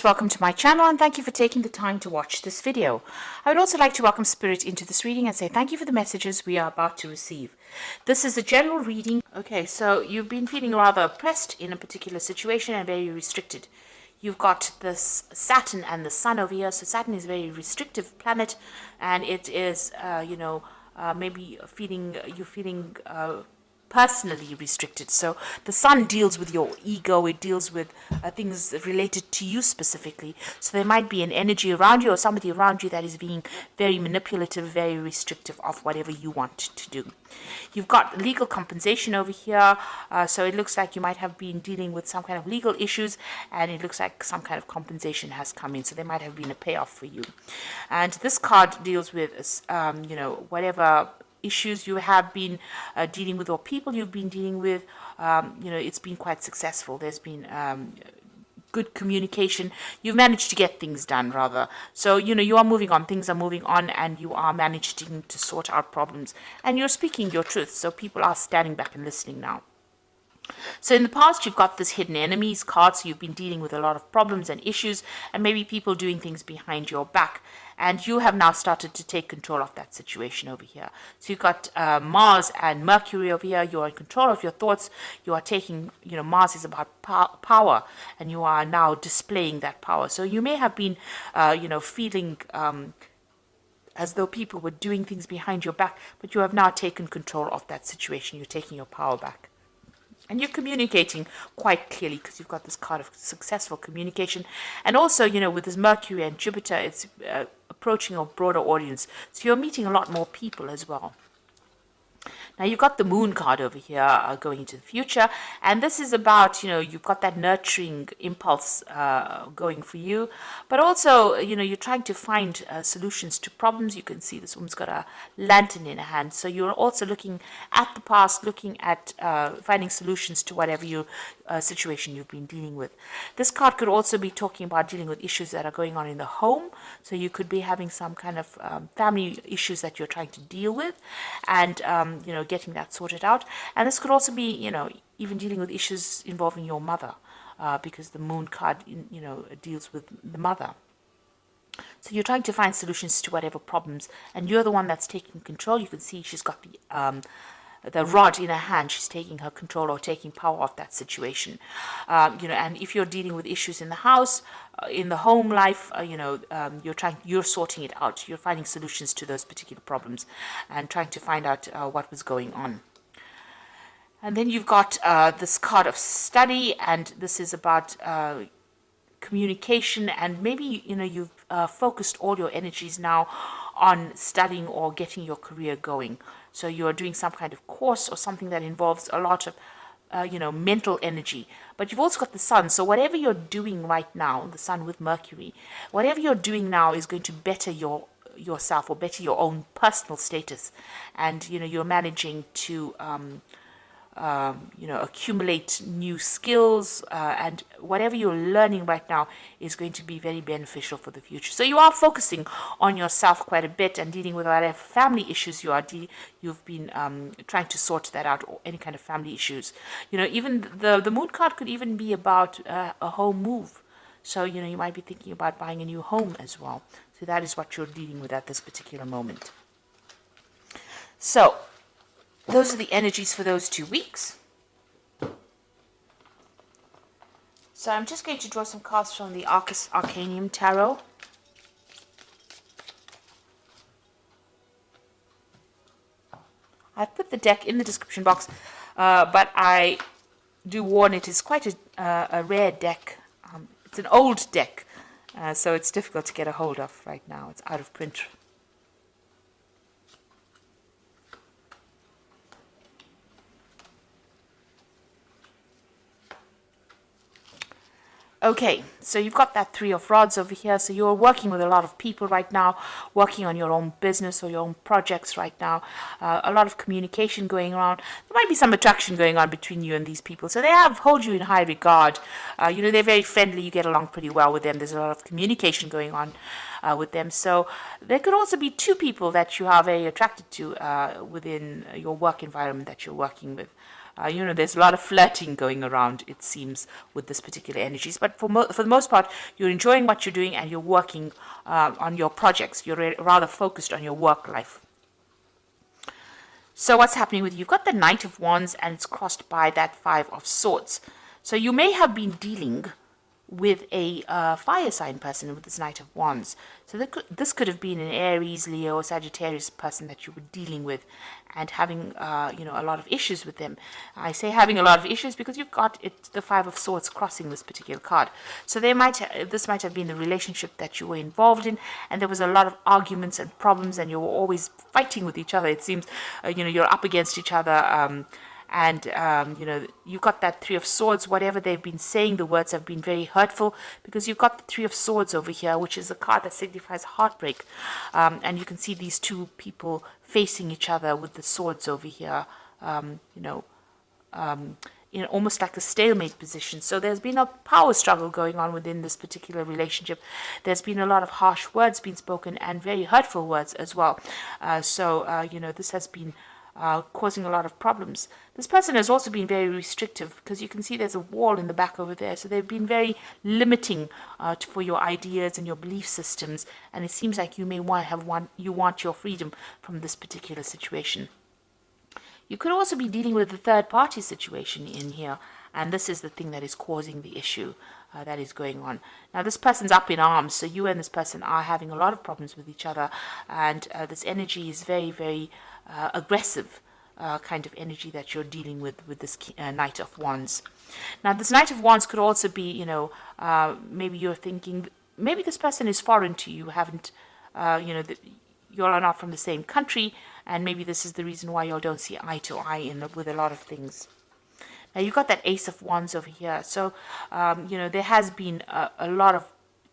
Welcome to my channel and thank you for taking the time to watch this video. I would also like to welcome Spirit into this reading and say thank you for the messages we are about to receive. This is a general reading. Okay, so you've been feeling rather oppressed in a particular situation and very restricted. You've got this Saturn and the Sun over here. So Saturn is a very restrictive planet and it is, maybe you're feeling personally restricted. So the Sun deals with your ego, it deals with things related to you specifically. So there might be an energy around you or somebody around you that is being very manipulative, very restrictive of whatever you want to do. You've got legal compensation over here, so it looks like you might have been dealing with some kind of legal issues and it looks like some kind of compensation has come in, so there might have been a payoff for you. And this card deals with whatever issues you have been dealing with or people you've been dealing with. It's been quite successful. There's been good communication. You've managed to get things done, rather. So, you are moving on. Things are moving on and you are managing to sort out problems. And you're speaking your truth. So people are standing back and listening now. So in the past, you've got this hidden enemies card, so you've been dealing with a lot of problems and issues and maybe people doing things behind your back. And you have now started to take control of that situation over here. So you've got Mars and Mercury over here. You're in control of your thoughts. You are taking, Mars is about power and you are now displaying that power. So you may have been, feeling as though people were doing things behind your back, but you have now taken control of that situation. You're taking your power back. And you're communicating quite clearly because you've got this card of successful communication. And also, with this Mercury and Jupiter, it's approaching a broader audience. So you're meeting a lot more people as well. Now, you've got the Moon card over here going into the future. And this is about, you've got that nurturing impulse going for you. But also, you're trying to find solutions to problems. You can see this woman's got a lantern in her hand. So you're also looking at the past, looking at finding solutions to whatever situation you've been dealing with. This card could also be talking about dealing with issues that are going on in the home. So you could be having some kind of family issues that you're trying to deal with and, getting that sorted out. And this could also be, even dealing with issues involving your mother because the Moon card, deals with the mother. So you're trying to find solutions to whatever problems and you're the one that's taking control. You can see she's got the rod in her hand. She's taking her control or taking power of that situation. And if you're dealing with issues in the house, in the home life, you're sorting it out. You're finding solutions to those particular problems and trying to find out what was going on. And then you've got this card of study, and this is about communication, and maybe you've focused all your energies now on studying or getting your career going. So you're doing some kind of course or something that involves a lot of mental energy. But you've also got the Sun. So whatever you're doing right now, the Sun with Mercury, whatever you're doing now is going to better yourself or better your own personal status. And, you're managing to accumulate new skills and whatever you're learning right now is going to be very beneficial for the future. So you are focusing on yourself quite a bit and dealing with whatever family issues you've been trying to sort that out, or any kind of family issues. Even the Moon card could even be about a home move. So, you might be thinking about buying a new home as well. So that is what you're dealing with at this particular moment. So those are the energies for those 2 weeks. So I'm just going to draw some cards from the Arcanium Tarot. I've put the deck in the description box, but I do warn it is quite a rare deck. It's an old deck, so it's difficult to get a hold of right now. It's out of print. Okay, so you've got that Three of Rods over here. So you're working with a lot of people right now, working on your own business or your own projects right now. A lot of communication going on. There might be some attraction going on between you and these people. So they hold you in high regard. They're very friendly. You get along pretty well with them. There's a lot of communication going on with them. So there could also be two people that you are very attracted to within your work environment that you're working with. there's a lot of flirting going around, it seems, with this particular energies. But for the most part, you're enjoying what you're doing and you're working on your projects. You're rather focused on your work life. So what's happening with you? You've got the Knight of Wands and it's crossed by that Five of Swords. So you may have been dealing with a fire sign person with this Knight of Wands. So this could have been an Aries, Leo, or Sagittarius person that you were dealing with and having, a lot of issues with them. I say having a lot of issues because you've got the Five of Swords crossing this particular card. So this might have been the relationship that you were involved in, and there was a lot of arguments and problems, and you were always fighting with each other. It seems, you're up against each other. You've got that Three of Swords. Whatever they've been saying, the words have been very hurtful, because you've got the Three of Swords over here, which is a card that signifies heartbreak. And you can see these two people facing each other with the swords over here, almost like a stalemate position. So there's been a power struggle going on within this particular relationship. There's been a lot of harsh words being spoken and very hurtful words as well. This has been causing a lot of problems. This person has also been very restrictive, because you can see there's a wall in the back over there. So they've been very limiting for your ideas and your belief systems, and it seems like you may want your freedom from this particular situation. You could also be dealing with the third party situation in here, and this is the thing that is causing the issue that is going on. Now, this person's up in arms, so you and this person are having a lot of problems with each other, and this energy is very, very aggressive kind of energy that you're dealing with this Knight of Wands. Now, this Knight of Wands could also be, maybe you're thinking, maybe this person is foreign to you, you are not from the same country, and maybe this is the reason why you all don't see eye to eye with a lot of things. Now, you've got that Ace of Wands over here. So, there has been a lot of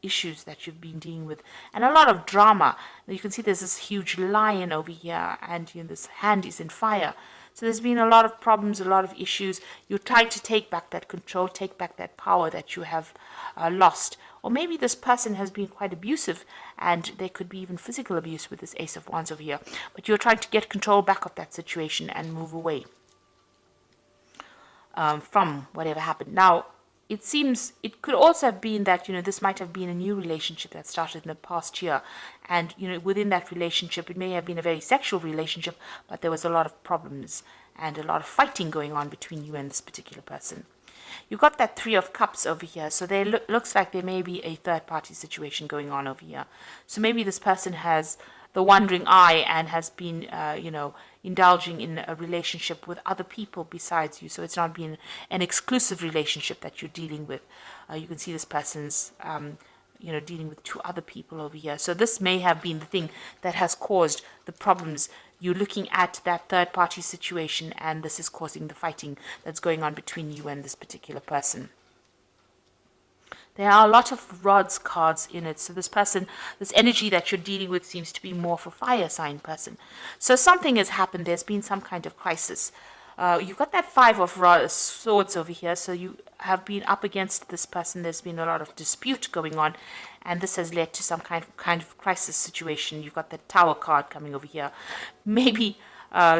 issues that you've been dealing with, and a lot of drama. Now, you can see there's this huge lion over here, and this hand is in fire. So there's been a lot of problems, a lot of issues. You're trying to take back that control, take back that power that you have lost. Or maybe this person has been quite abusive, and there could be even physical abuse with this Ace of Wands over here. But you're trying to get control back of that situation and move away from whatever happened. Now, it seems it could also have been that, this might have been a new relationship that started in the past year. And, within that relationship, it may have been a very sexual relationship, but there was a lot of problems and a lot of fighting going on between you and this particular person. You've got that Three of Cups over here. So there looks like there may be a third-party situation going on over here. So maybe this person has the wandering eye and has been, indulging in a relationship with other people besides you. So it's not been an exclusive relationship that you're dealing with. You can see this person's, dealing with two other people over here. So this may have been the thing that has caused the problems. You're looking at that third party situation, and this is causing the fighting that's going on between you and this particular person. There are a lot of rods cards in it. So this person, this energy that you're dealing with seems to be more for fire sign person. So something has happened. There's been some kind of crisis. You've got that Five of Swords over here. So you have been up against this person. There's been a lot of dispute going on, and this has led to some kind of crisis situation. You've got the Tower card coming over here. Maybe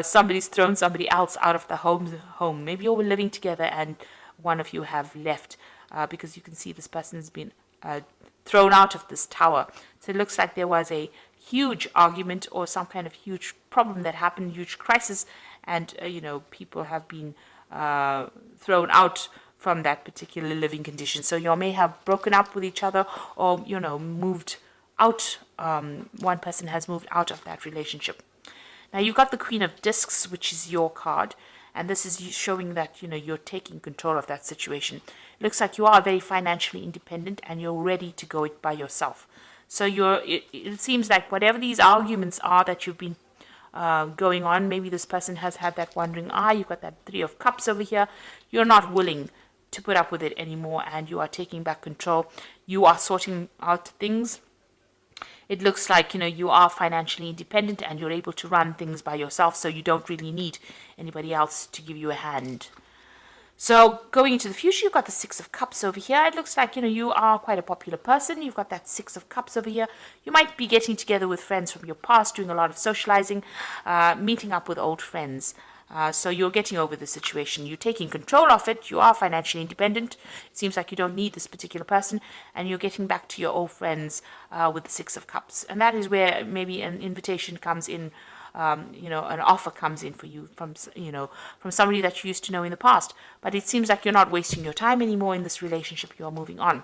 somebody's thrown somebody else out of the home. Maybe you were living together and one of you have left. Because you can see this person's been thrown out of this tower. So it looks like there was a huge argument or some kind of huge problem that happened, huge crisis, and people have been thrown out from that particular living condition. So you may have broken up with each other, or moved out. One person has moved out of that relationship. Now you've got the Queen of Discs, which is your card. And this is showing that, you're taking control of that situation. It looks like you are very financially independent and you're ready to go it by yourself. So it seems like whatever these arguments are that you've been going on, maybe this person has had that wandering eye. You've got that Three of Cups over here. You're not willing to put up with it anymore, and you are taking back control. You are sorting out things. It looks like, you are financially independent and you're able to run things by yourself, so you don't really need anybody else to give you a hand. So going into the future, you've got the Six of Cups over here. It looks like, you are quite a popular person. You've got that Six of Cups over here. You might be getting together with friends from your past, doing a lot of socializing, meeting up with old friends. So you're getting over the situation. You're taking control of it. You are financially independent. It seems like you don't need this particular person, and you're getting back to your old friends with the Six of Cups. And that is where maybe an invitation comes in. An offer comes in for you from somebody that you used to know in the past. But it seems like you're not wasting your time anymore in this relationship. You are moving on.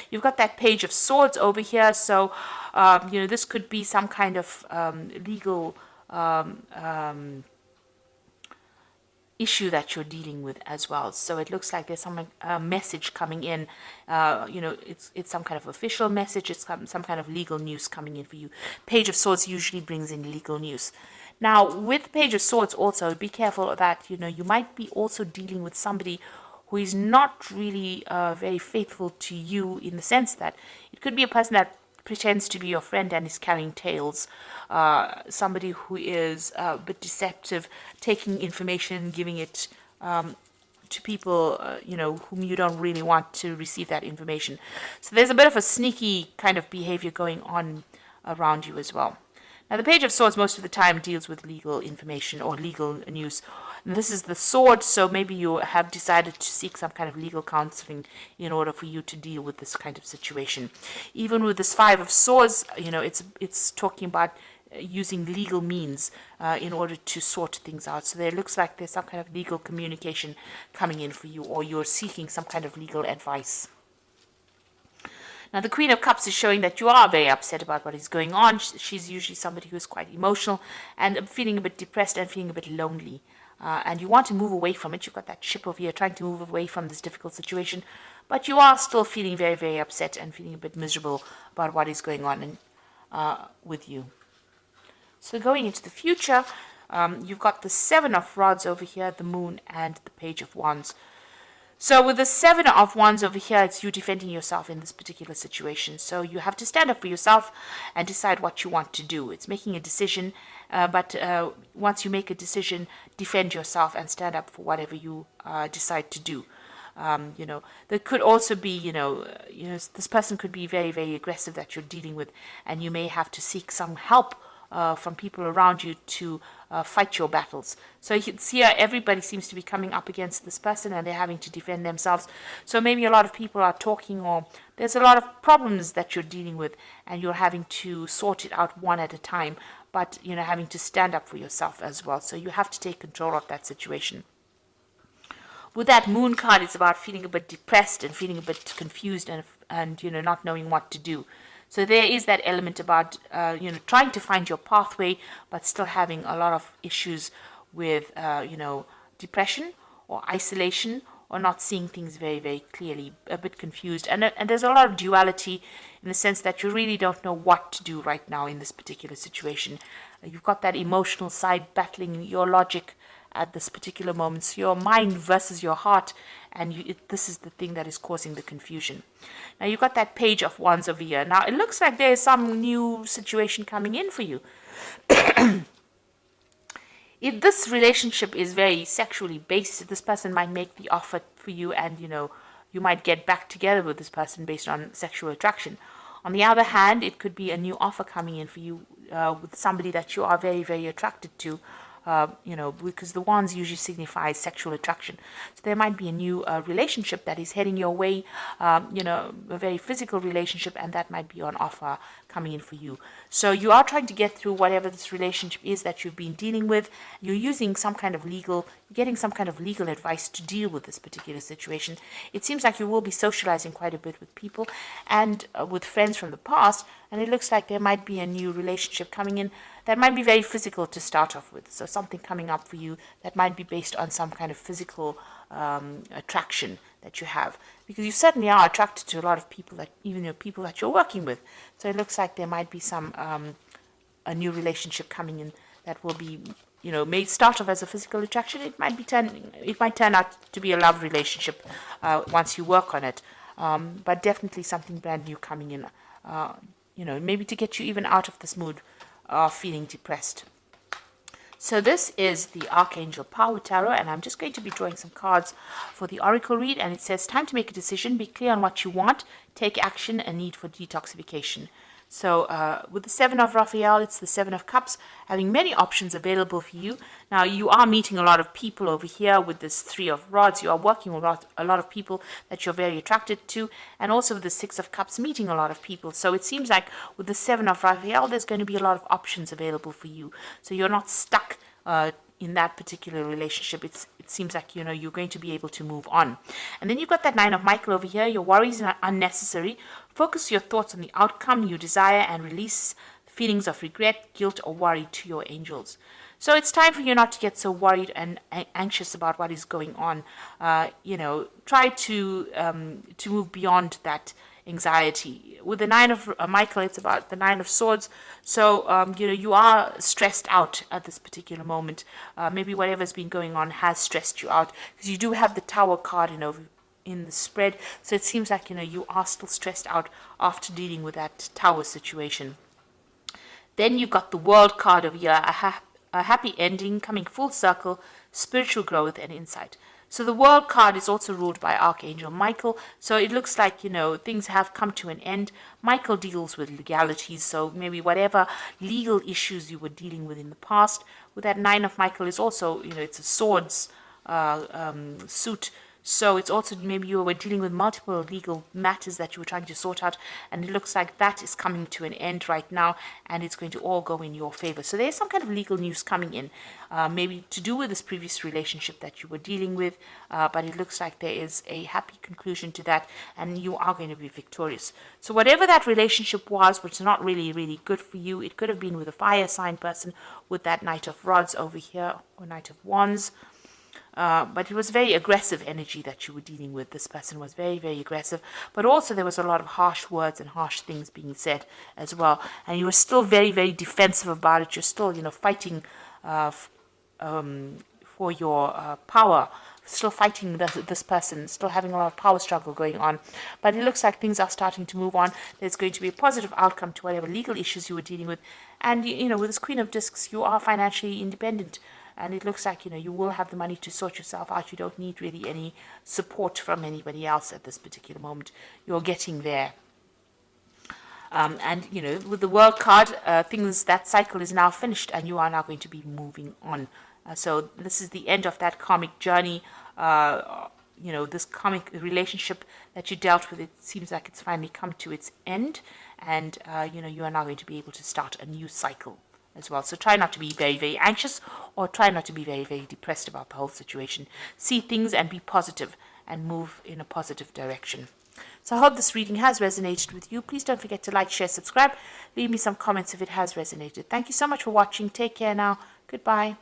You've got that Page of Swords over here. So, this could be some kind of legal issue that you're dealing with as well. So it looks like there's some message coming in. It's some kind of official message. It's some kind of legal news coming in for you. Page of Swords usually brings in legal news. Now, with Page of Swords also, be careful that, you might be also dealing with somebody who is not really very faithful to you, in the sense that it could be a person that pretends to be your friend and is carrying tales. Somebody who is a bit deceptive, taking information and giving it to people, whom you don't really want to receive that information. So there's a bit of a sneaky kind of behavior going on around you as well. Now, the Page of Swords most of the time deals with legal information or legal news. And this is the sword, so maybe you have decided to seek some kind of legal counseling in order for you to deal with this kind of situation. Even with this Five of Swords, it's talking about using legal means in order to sort things out. So there looks like there's some kind of legal communication coming in for you, or you're seeking some kind of legal advice. Now, the Queen of Cups is showing that you are very upset about what is going on. She's usually somebody who is quite emotional and feeling a bit depressed and feeling a bit lonely. And you want to move away from it. You've got that ship over here trying to move away from this difficult situation. But you are still feeling very, very upset and feeling a bit miserable about what is going on with you. So going into the future, you've got the Seven of Rods over here, the Moon, and the Page of Wands. So with the Seven of Wands over here, it's you defending yourself in this particular situation. So you have to stand up for yourself and decide what you want to do. It's making a decision, but once you make a decision, defend yourself and stand up for whatever you decide to do. There could also be, this person could be very, very aggressive that you're dealing with, and you may have to seek some help from people around you to fight your battles. So you can see here, everybody seems to be coming up against this person and they're having to defend themselves. So maybe a lot of people are talking, or there's a lot of problems that you're dealing with and you're having to sort it out one at a time, but having to stand up for yourself as well. So you have to take control of that situation. With that Moon card, it's about feeling a bit depressed and feeling a bit confused and not knowing what to do. So there is that element about, trying to find your pathway, but still having a lot of issues with, depression or isolation, or not seeing things very, very clearly, a bit confused. And there's a lot of duality in the sense that you really don't know what to do right now in this particular situation. You've got that emotional side battling your logic at this particular moment. So your mind versus your heart, and this is the thing that is causing the confusion. Now you've got that Page of Wands over here. Now it looks like there is some new situation coming in for you. If this relationship is very sexually based, this person might make the offer for you, and you might get back together with this person based on sexual attraction. On the other hand, it could be a new offer coming in for you with somebody that you are very, very attracted to. Because the wands usually signify sexual attraction. So there might be a new relationship that is heading your way, a very physical relationship, and that might be on offer coming in for you. So you are trying to get through whatever this relationship is that you've been dealing with. You're using getting some kind of legal advice to deal with this particular situation. It seems like you will be socializing quite a bit with people and with friends from the past, and it looks like there might be a new relationship coming in that might be very physical to start off with. So something coming up for you that might be based on some kind of physical attraction that you have. Because you certainly are attracted to a lot of people, that even people that you're working with. So it looks like there might be some a new relationship coming in that will be, may start off as a physical attraction. It might turn out to be a love relationship once you work on it. But definitely something brand new coming in. Maybe to get you even out of this mood of feeling depressed. So this is the Archangel Power Tarot, and I'm just going to be drawing some cards for the Oracle read, and it says, time to make a decision, be clear on what you want, take action, a need for detoxification. So with the Seven of Raphael, it's the Seven of Cups, having many options available for you. Now, you are meeting a lot of people over here with this Three of Rods. You are working with a lot of people that you're very attracted to, and also with the Six of Cups, meeting a lot of people. So it seems like with the Seven of Raphael, there's going to be a lot of options available for you. So you're not stuck in that particular relationship. It seems like, you're going to be able to move on. And then you've got that Nine of Michael over here. Your worries are unnecessary. Focus your thoughts on the outcome you desire and release feelings of regret, guilt, or worry to your angels. So it's time for you not to get so worried and anxious about what is going on. Try to move beyond that anxiety. With the Nine of Michael, it's about the Nine of Swords. So, you are stressed out at this particular moment. Maybe whatever's been going on has stressed you out, because you do have the Tower card in the spread. So it seems like, you are still stressed out after dealing with that Tower situation. Then you've got the World card over here, a happy ending, coming full circle, spiritual growth and insight. So the World card is also ruled by Archangel Michael. So it looks like, things have come to an end. Michael deals with legalities. So maybe whatever legal issues you were dealing with in the past. With that Nine of Michael is also, it's a swords suit. So it's also maybe you were dealing with multiple legal matters that you were trying to sort out, and it looks like that is coming to an end right now, and it's going to all go in your favor. So there's some kind of legal news coming in, maybe to do with this previous relationship that you were dealing with, but it looks like there is a happy conclusion to that, and you are going to be victorious. So whatever that relationship was, which is not really, really good for you, it could have been with a fire sign person with that Knight of Rods over here, or Knight of Wands. But it was very aggressive energy that you were dealing with. This person was very, very aggressive. But also there was a lot of harsh words and harsh things being said as well. And you were still very, very defensive about it. You're still, fighting for your power. Still fighting this person. Still having a lot of power struggle going on. But it looks like things are starting to move on. There's going to be a positive outcome to whatever legal issues you were dealing with. And, with this Queen of Discs, you are financially independent. And it looks like, you will have the money to sort yourself out. You don't need really any support from anybody else at this particular moment. You're getting there. And, with the World card, that cycle is now finished, and you are now going to be moving on. So this is the end of that karmic journey. This karmic relationship that you dealt with, it seems like it's finally come to its end. And, you are now going to be able to start a new cycle as well. So try not to be very, very anxious, or try not to be very, very depressed about the whole situation. See things and be positive and move in a positive direction. So I hope this reading has resonated with you. Please don't forget to like, share, subscribe. Leave me some comments if it has resonated. Thank you so much for watching. Take care now. Goodbye.